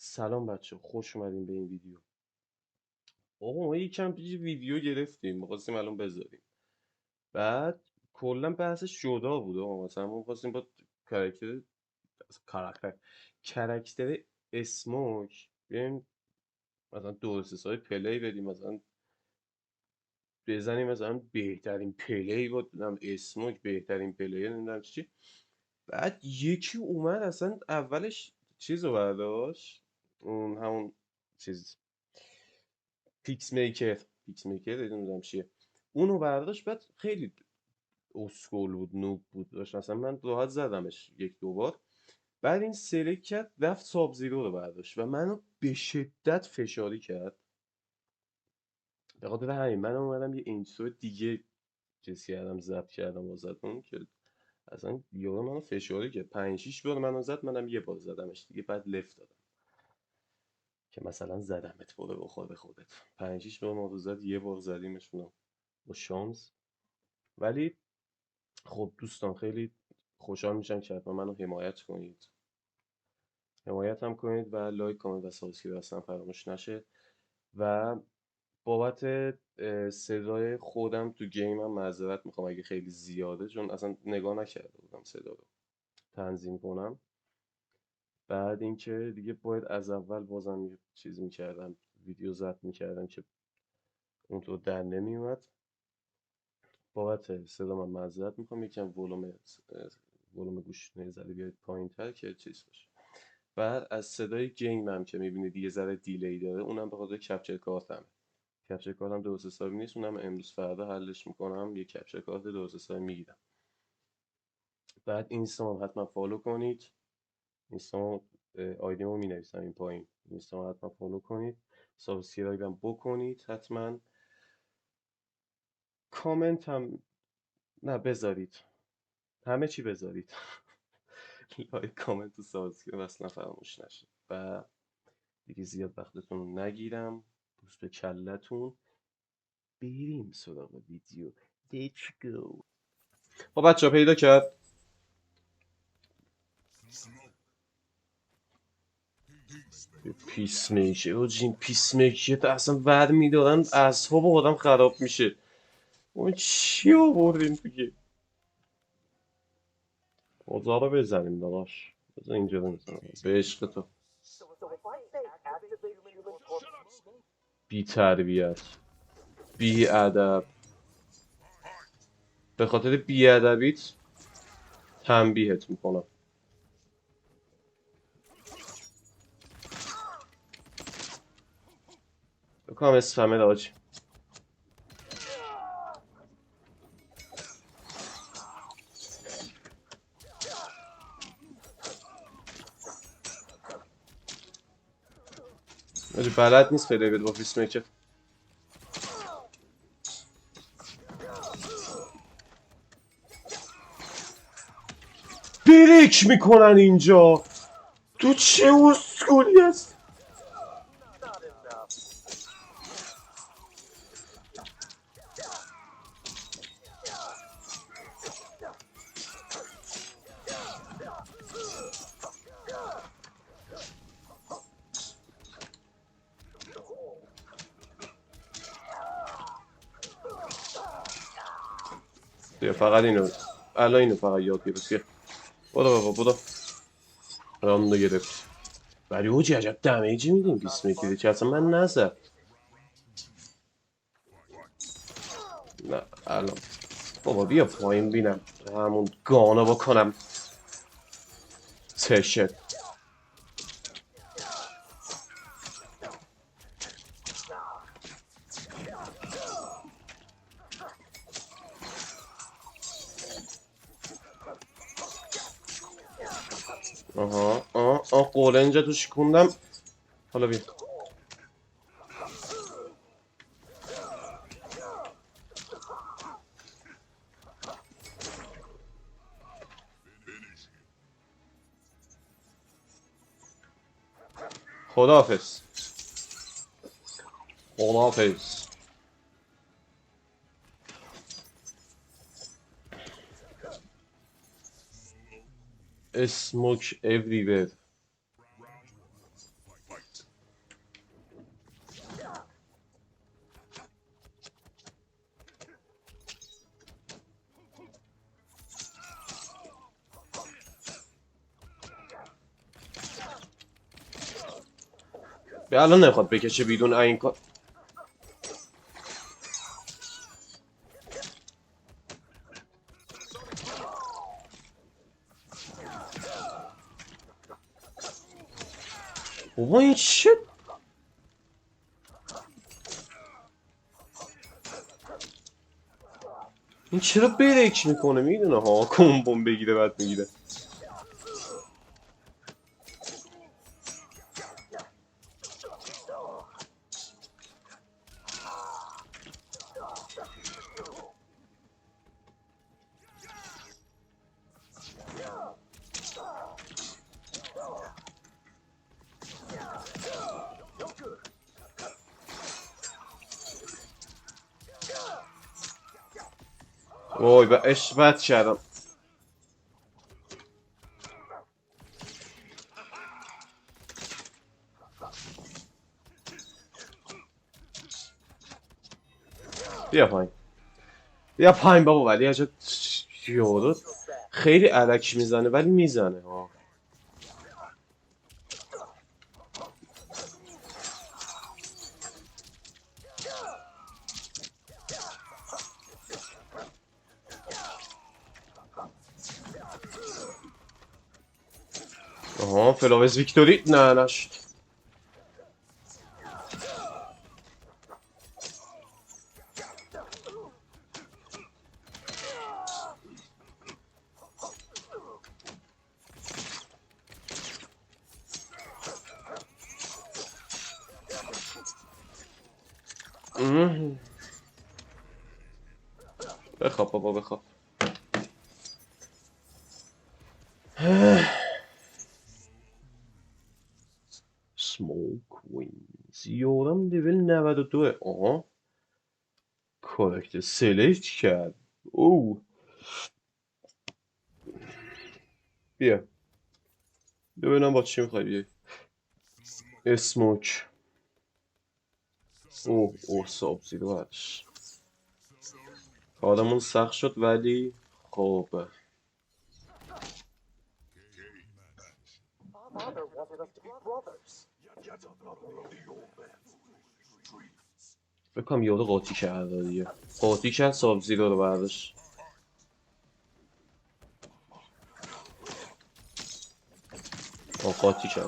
سلام بچه خوش اومدیم به این ویدیو. آقا ما یکم پیش ویدیو گرفتیم می‌خواستیم الان بذاریم. بعد کلا بحثش جدا بود. آقا مثلا ما می‌خواستیم با کرکتر کاراکتر کرکتر اسموک بیایم مثلا دو سه سال پلی بدیم، مثلا بزنیم مثلا بهترین پلی بود، نمیدونم اسموک بهترین پلی نمیدونم چی. بعد یکی اومد اصلا اولش چیزو برداشت، اون همون چیز پیکس میکر نمیدونم چیه، اونو برداشت. بعد خیلی اسکول بود، نوب بود، داشت مثلا من راحت زدمش یک دو بار. بعد این سلکت کرد رفت ساب زیرو رو برداشت و منو به شدت فشاری کرد. به خاطر همین من اومدم یه اینترو دیگه چیز کردم، ضبط کردم واسهتون که اصلا یارو منو فشاری کرد. 5 6 بار منو زد، منم یه بار زدمش دیگه، بعد لفت دادم که مثلا زدمت برو بخور به خودت. 5 6 بار ما رو زد، یه بار زدیمش اونم با شانس. ولی خب دوستان خیلی خوشحال میشم که حتما منو حمایت کنید، حمایت هم کنید و لایک کامنت و سابسکرایب اصلا فراموش نشه. و بابت صدای خودم تو گیم هم معذرت میخوام اگه خیلی زیاده، چون اصلا نگاه نکرده بودم صدا رو تنظیم کنم. بعد اینکه دیگه باید از اول بازم یه چیز میکردم، ویدیو ضبط میکردم که اونطور در نمیومد. بابت صدا من معذرت میخوام، یکم ولوم گوش نظری بیارید پایین تر که چیز باشه. بعد از صدای گیم هم که میبینید یه ذره دیلی داره، اونم به خاطر کپچر کارتمه. کپچر کارتم درست حسابی نیست، اونم امروز فردا حلش میکنم، یه کپچر کارت درست حسابی میگیرم. بعد اینستام حتما فالو کنید. اینستام آیدیمو مینویسم این پایین، اینستام حتما فالو کنید، سابسکرایب هم بکنید حتما. کامنت هم نه بذارید، همه چی بذارید. لایک کامنت و سابسکرایب اصلا فراموش نشه. و دیگه زیاد وقتتون رو نگیرم، بوس به کلتون، بریم سراغ ویدیو. Let's go. خب بچه ها پیدا کرد پیس میکر و جین پیس میکر اصلا ور میدارن اصحاب آدم خراب میشه. اون چی آوردین دیگه؟ اوضاع رو بزنیم داداش، بزن اینجا رو بزنم به عشق تو. بی تربیت، بی ادب، به خاطر بی ادبیت تنبیهت میکنم. بکنم اسفمه داج. بلد نیست پلی بده با پیس میکر. بریک میکنن اینجا. تو چه اسکولی هست؟ بیا فقط اینو، الان اینو فقط یاد گرفت. بیا برو بابا برو. راندو گرفت. ولی اوجی عجب دمیجی میدیم پیس میکری که اصلا من نزد. نه الان بابا بیا پایین بینم همون گانا بکنم تشت. آها قولنجا تو شکوندم. حالا بیا خداحافظ. خداحافظ. اسموک everywhere. به الان نمیخواد بکشه بیرون این کار. بابا این چه؟ این چرا بریک میکنه؟ میدونه ها کمبون بگیره بعد میگیره. وای به اشبت کردم. بیا پایین. بیا پایین بابا. ولی عجب یارو خیلی علکی میزنه ولی میزنه ها. آها فلاوز ویکتوری نه نشد. بخواب بابا بخواب. سموک وینز یادم لیول 92. آها کارکتر سلیکت کرد. او بیا ببینم با چی میخوای بیای. اسموک. اوه ساب زیرو هرش. کارمون سخت شد ولی خوبه. بکنم یارو قاطی کرده دیگه. قاطی کرد ساب زیرو رو برداشت. قاطی کرد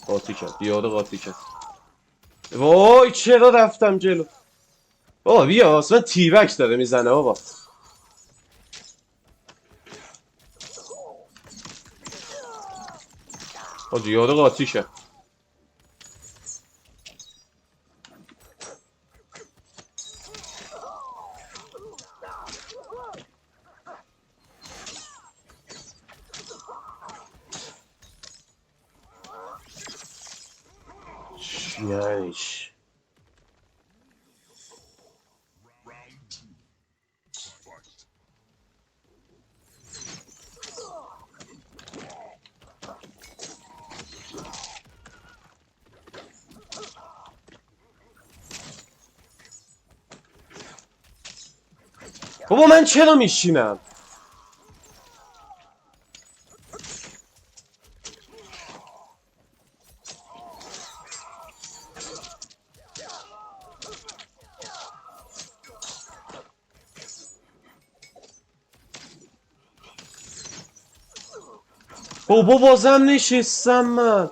قاطی کرد یارو قاطی کرد. وای چرا رفتم جلو. بابا بیا اصلا تیرکس داره میزنه بابا. حاجی یارو قاطی کرد. یعنیش بابا من چرا میشینم؟ بابا بازم نشستم من.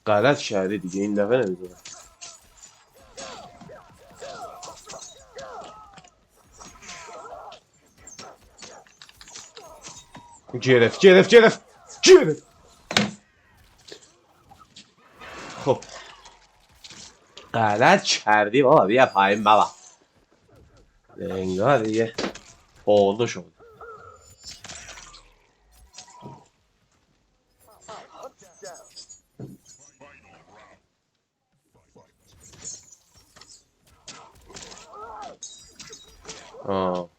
غلط کردی دیگه این دفعه نمیدونم. گرفت. خب غلط کردی بابا. بیا پایین بابا. انگار دیگه پارلو شد. آه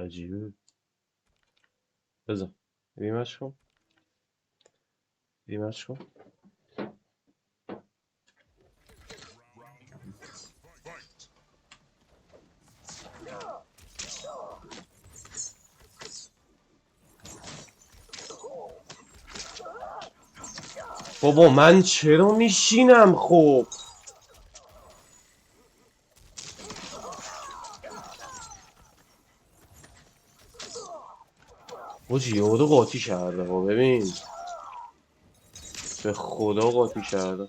عجیبه. بذار ریمش کن. ریمش کن. بابا من چرا میشینم خب؟ حاجی یهو قاطی کرده. خب ببین به خدا قاطی کرده.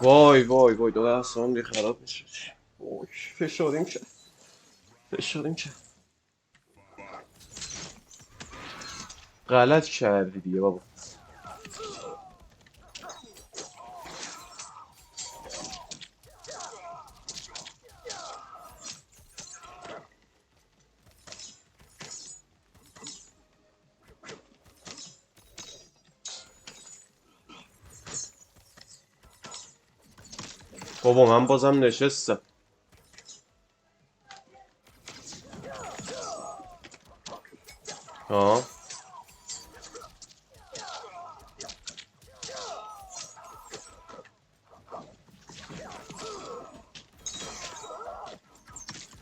وای وای وای دو دستم دیگه خراب میشه. وای فشاریم کرد. فشاریم کرد. غلط کردی دیگه بابا. بابا من بازم نشستم. ها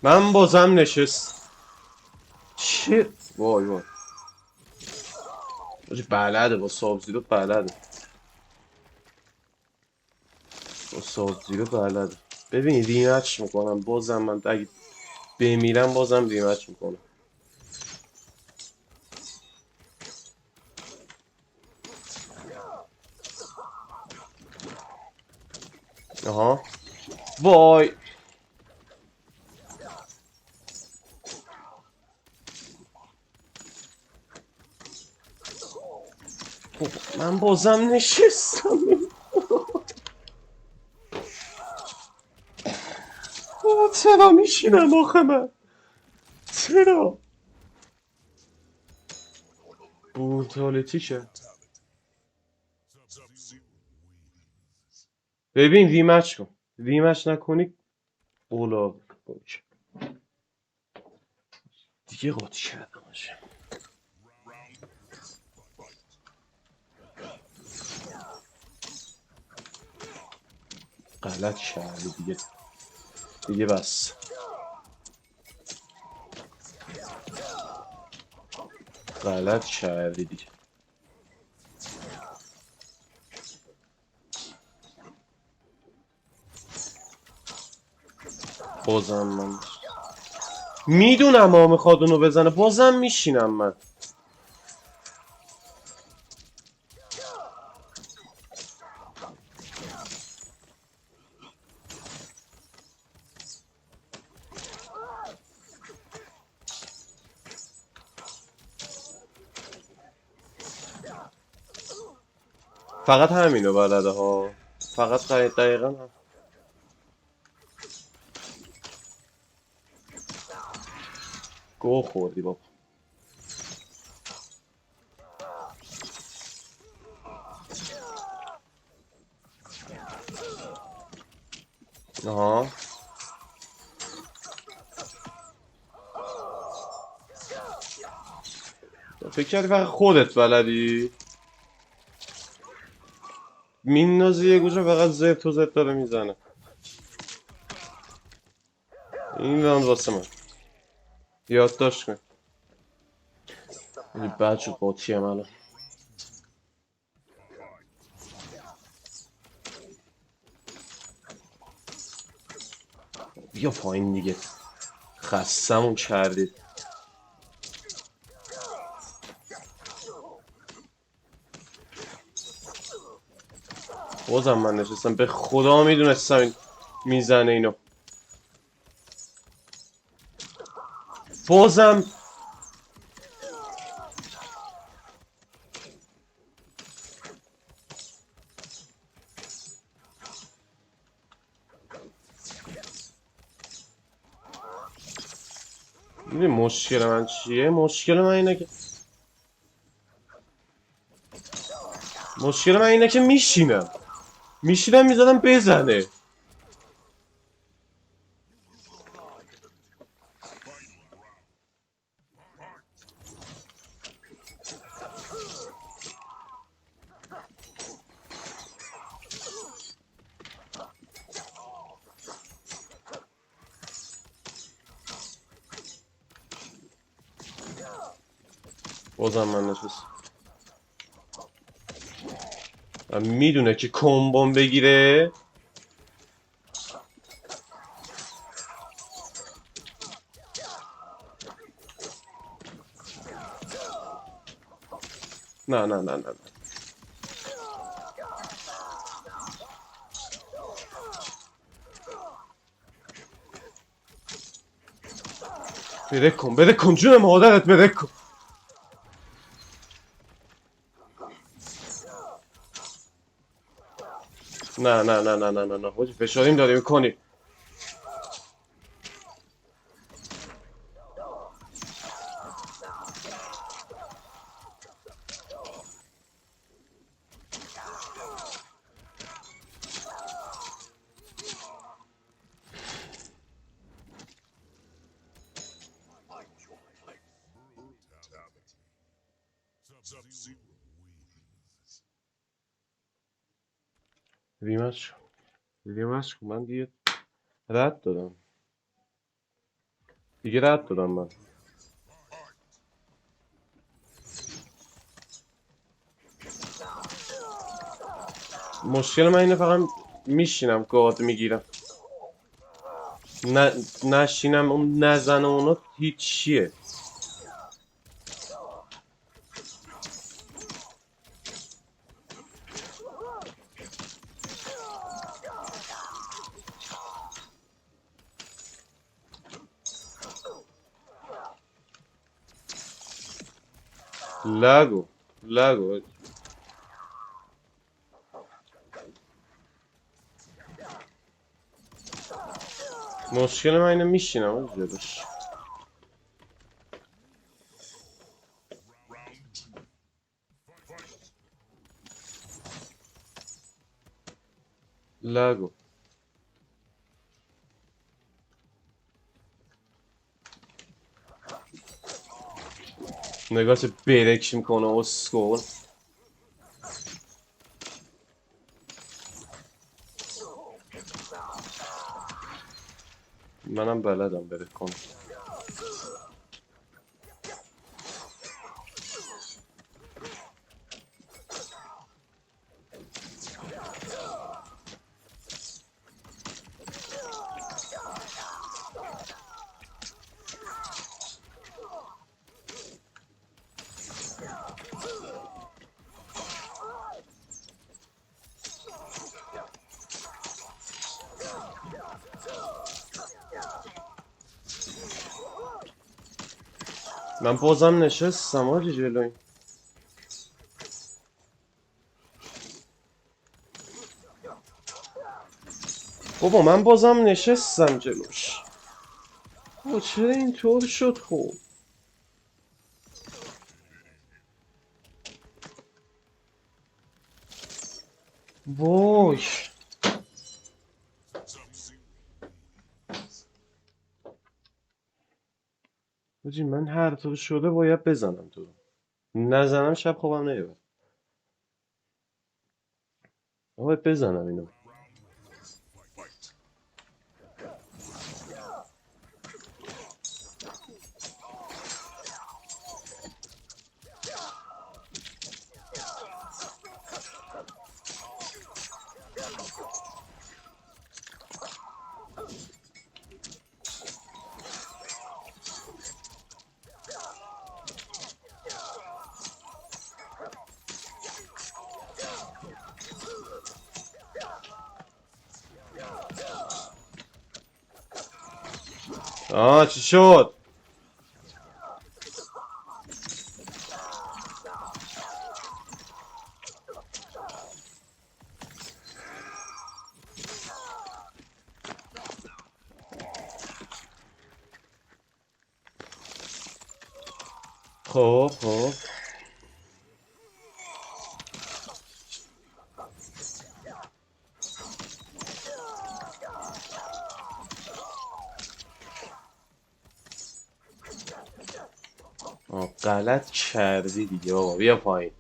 من بازم نشست. چه وای وای. حاجی بلده با ساب زیرو بلده. با ساب زیرو بلده. ببین ریمچ میکنم بازم. من اگه بمیرم بازم ریمچ میکنم. آها وای. من بازم نشستم. چرا میشینم آخه من؟ چرا؟ بروتالیتی کرد. ببین ریمچ کن. ریمچ نکنی اولا دیگه قاطی کردم. غلط کردی دیگه. دیگه بس. غلط کردی دیگه. بازم من میدونم ها میخواد اونو بزنه. بازم میشینم من. فقط همینو بلده ها. فقط دقیقا هم. گو خوردی بابا. آها فکر کردی فقط خودت بلدی؟ میندازی یه گوشه فقط زد تو زد داره میزنه. این راند واسه من. یادداشت کن. این بچه قاطی هم الان. بیا پایین دیگه. خستمون کردید. بازم من نشستم. به خدا میدونستم این میزنه اینو. بازم میدونی مشکل من چیه؟ مشکل من اینه که مشکل من اینه که میشینم میزدم بزنه. بازم من نشست. میدونه که کمبون بگیره. نه نه نه نه نه. بده کن جون مادرت بده کن. نه نه نه نه نه نه نه حاجی فشاریم داری میکنی. ریمش کن من دیگه رد دادم. من مشکل من اینه فقط میشینم گارد میگیرم. نشینم اون نزنه اونو هیچیه. لگو مشکل من اینه میشینم جلوش. لگو نگاه چه برکش میکنه اسکول. منم بلدم برک کنم. من بازم نشستم آجی جلوی. بابا من بازم نشستم جلوش. بابا چرا اینطور شد خب؟ وای آجی من هر طور شده باید بزنم تو. نزنم شب خوابم نمیبرم. باید بزنم اینو. چی شد؟ خب غلط کردی دیگه بابا، بیا پایین.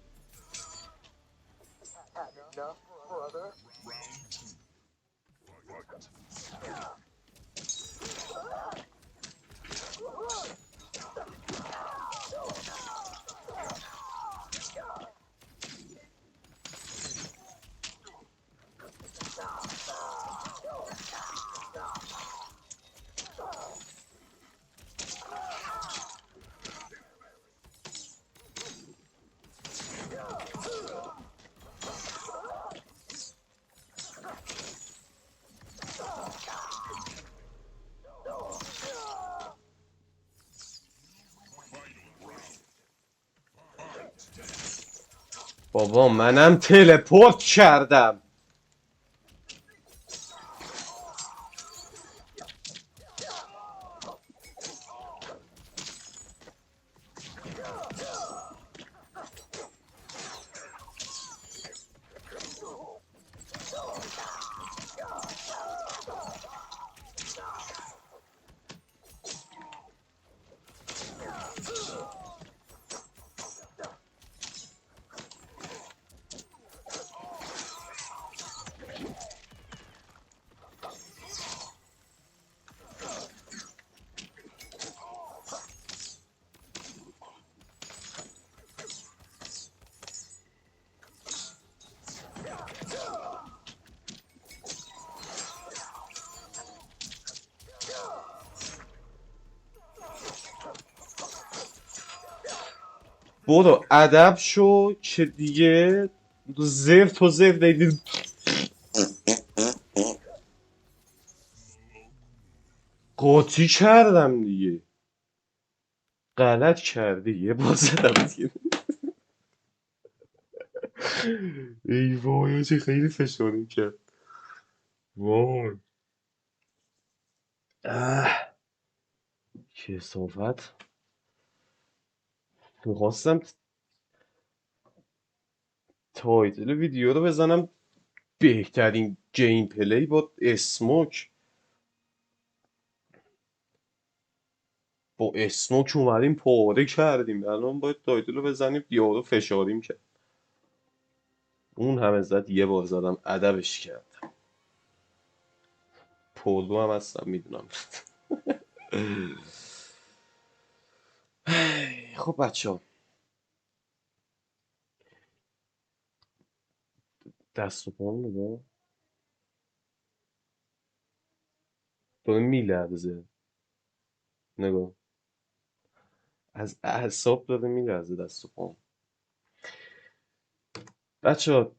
بابا منم تلپورت کردم. برو ادب شو که دیگه زفت و زفت دیگه. قاطی کردم دیگه. غلط کردی یه بار زدم دیگه. ای وای چه خیلی فشاری کرد. وای کسافت. میخواستم تایتل ویدیو رو بزنم بهترین گیم پلی با اسموک. با اسموک اومدیم پاره کردیم، الان باید تایتل رو بزنیم یارو فشاریم کرد. اون همه زد یه بار زدم ادبش کرد. پولو هم هستم میدونم. خب بچه ها دست و پام نگاه داره میلرزه. نگاه از اعصاب داره میلرزه دست و پام. بچه ها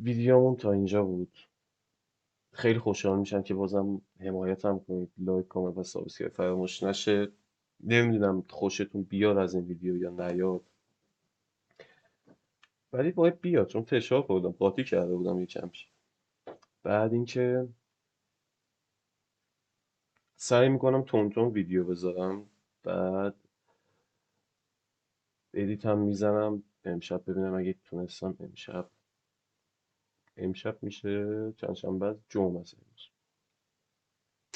ویدیومون تا اینجا بود. خیلی خوشحال میشم که بازم حمایتم کنید، لایک کامنت و سابسکرایب فراموش نشه. نمیدونم خوشتون بیاد از این ویدیو یا نیاد، ولی باید بیاد چون فشار خوردم، قاطی کرده بودم یکمش. بعد اینکه سعی میکنم تون تون ویدیو بذارم. بعد ادیت هم میزنم امشب، ببینم اگه تونستم امشب میشه چند شنبه است؟ جمعه است امروز.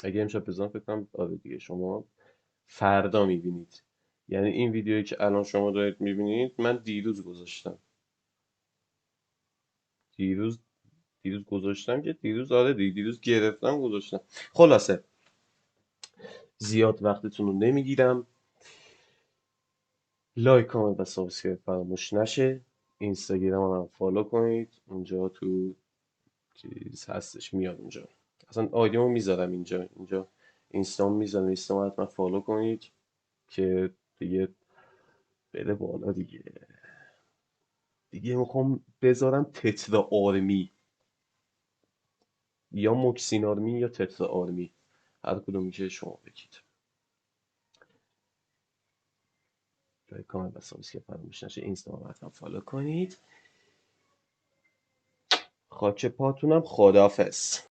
اگه امشب بزنم فکر کنم آره دیگه شما فردا میبینید. یعنی این ویدیویی که الان شما دارید میبینید من دیروز گذاشتم. دیروز دیروز گذاشتم که دیروز آره دیگه دیروز گرفتم گذاشتم. خلاصه زیاد وقتتون رو نمیگیرم. لایک کامنت و سابسکرایب فراموش نشه. اینستاگرام هم فالو کنید، اونجا تو چیز هستش میاد اونجا. اصلا آیدیمو میذارم اینجا اینستام میذارم، اینستام حتما فالو کنید که دیگه بده بالا دیگه. دیگه میخوام بذارم تترا آرمی یا موکسین آرمی یا تترا آرمی، هر کدومی که شما بگید. لایک کامنت و سابسکرایب فراموش نشه. اینستام حتما فالو کنید. خاک پاتونم. خداحافظ.